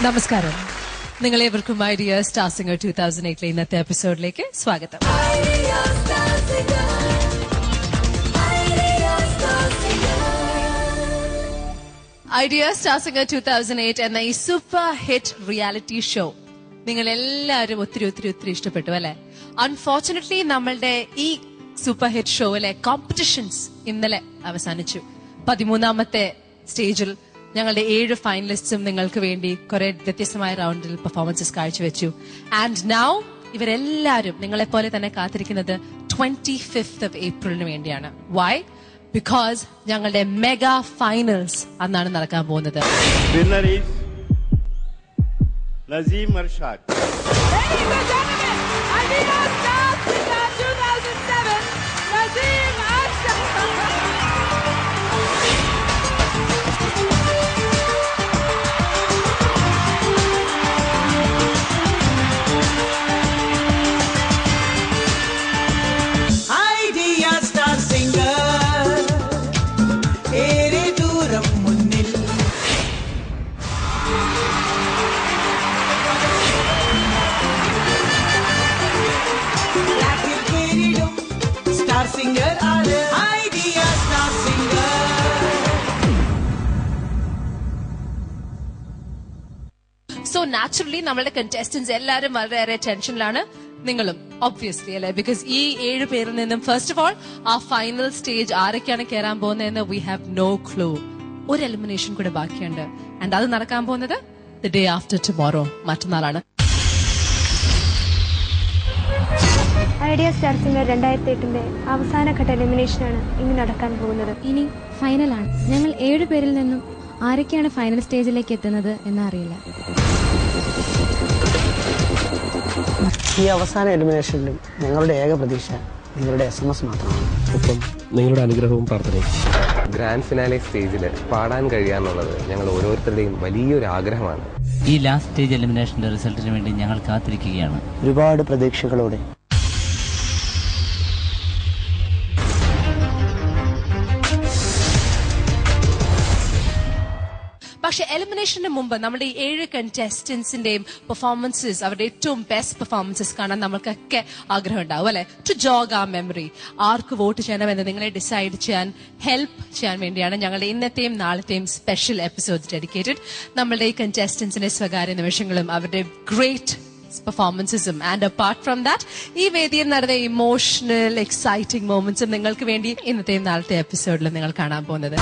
നമസ്കാരം. നിങ്ങളേവർക്കും idea star singer 2008 ഇന്നത്തെ എപ്പിസോഡിലേക്ക് സ്വാഗതം. ഐഡിയ സ്റ്റാർ സിംഗർ 2008 എന്ന ഈ സൂപ്പർ ഹിറ്റ് റിയാലിറ്റി ഷോ നിങ്ങൾ എല്ലാവരും ഒത്തിരി ഒത്തിരി ഒത്തിരി ഇഷ്ടപ്പെട്ടു അല്ലെ? അൺഫോർച്ചുനേറ്റ്ലി നമ്മളുടെ ഈ സൂപ്പർ ഹിറ്റ് ഷോയിലെ കോമ്പറ്റീഷൻസ് ഇന്നലെ അവസാനിച്ചു. 13ാമത്തെ സ്റ്റേജിൽ ഞങ്ങളുടെ 7 ഫൈനലിസ്റ്റും നിങ്ങൾക്ക് വേണ്ടി കുറെ വ്യത്യസ്തമായ റൗണ്ടിൽ പെർഫോമൻസസ് കാഴ്ചവെച്ചു. ആൻഡ് നൗ ഇവരെല്ലാവരും നിങ്ങളെപ്പോലെ തന്നെ കാത്തിരിക്കുന്നത് 25th of April വേണ്ടിയാണ്. വൈ? ബിക്കോസ് ഞങ്ങളുടെ മെഗാ ഫൈനൽസ് അന്നാണ് നടക്കാൻ പോകുന്നത്. നസീം അർഷാദ്. സോ നാച്ചുറലി നമ്മളുടെ കണ്ടസ്റ്റന്റ്സ് എല്ലാവരും വളരെയേറെ ടെൻഷനിലാണ്. നിങ്ങളും ഒബ്വിയസ്ലി അല്ലെ? ബിക്കോസ് ഈ 7 പേരിൽ നിന്നും ഫസ്റ്റ് ഓഫ് ഓൾ ആ ഫൈനൽ സ്റ്റേജ് ആരൊക്കെയാണ് കയറാൻ പോകുന്നതെന്ന് വി ഹാവ് നോ ക്ലൂ. ഒരു എലിമിനേഷൻ കൂടെ ബാക്കിയുണ്ട്. ആൻഡ് അത് നടക്കാൻ പോകുന്നത് ദി ഡേ ആഫ്റ്റർ ടുമോറോ, മറ്റന്നാളാണ്. ഐഡിയ സ്റ്റാർ സിംഗർ 2008 അവസാനഘട്ട എലിമിനേഷനാണ് ഇനി നടക്കാൻ പോകുന്നത്. ഇനി ഫൈനലാണ്. ഞങ്ങൾ 7 പേരിൽ നിന്നും ആരൊക്കെയാണ് ഫൈനൽ സ്റ്റേജിലേക്ക് എത്തുന്നത് എന്നറിയില്ല. ഈ അവസാന എലിമിനേഷനിലും ഞങ്ങളുടെ ഏക പ്രതീക്ഷ നിങ്ങളുടെ SMS മാത്രമാണ്. ഒപ്പം നിങ്ങളുടെ അനുഗ്രഹവും പ്രാർത്ഥനയും. ഗ്രാൻഡ് ഫിനാലെ സ്റ്റേജിൽ പാടാൻ കഴിയാന്നുള്ളത് ഞങ്ങൾ ഓരോരുത്തരുടെയും വലിയൊരു ആഗ്രഹമാണ്. ഈ ലാസ്റ്റ് സ്റ്റേജ് എലിമിനേഷന്റെ റിസൾട്ടിന് വേണ്ടി ഞങ്ങൾ കാത്തിരിക്കുകയാണ്. ഒരുപാട് പ്രതീക്ഷകളോടെ. പക്ഷെ എലിമിനേഷന് മുമ്പ് നമ്മുടെ ഈ 7 കണ്ടസ്റ്റന്റ്സിന്റെയും പെർഫോമൻസസ്, അവരുടെ ഏറ്റവും ബെസ്റ്റ് പെർഫോമൻസസ് കാണാൻ നമ്മൾക്കൊക്കെ ആഗ്രഹം ഉണ്ടാവും അല്ലെ? ടു ജോഗ് ആ മെമ്മറി. ആർക്ക് വോട്ട് ചെയ്യണമെന്ന് നിങ്ങളെ ഡിസൈഡ് ചെയ്യാൻ ഹെൽപ്പ് ചെയ്യാൻ വേണ്ടിയാണ് ഞങ്ങളുടെ ഇന്നത്തെയും നാളത്തെയും സ്പെഷ്യൽ എപ്പിസോഡ് ഡെഡിക്കേറ്റഡ്. നമ്മളുടെ ഈ കണ്ടസ്റ്റന്റ്സിന്റെ സ്വകാര്യ നിമിഷങ്ങളും അവരുടെ ഗ്രേറ്റ് പെർഫോമൻസസും ആൻഡ് അപ്പാർട്ട് ഫ്രം ദാറ്റ് ഈ വേദിയിൽ നടന്ന ഇമോഷണൽ എക്സൈറ്റിംഗ് മൊമെന്റ്സും നിങ്ങൾക്ക് വേണ്ടി ഇന്നത്തെയും നാളത്തെ എപ്പിസോഡിൽ നിങ്ങൾ കാണാൻ പോകുന്നത്.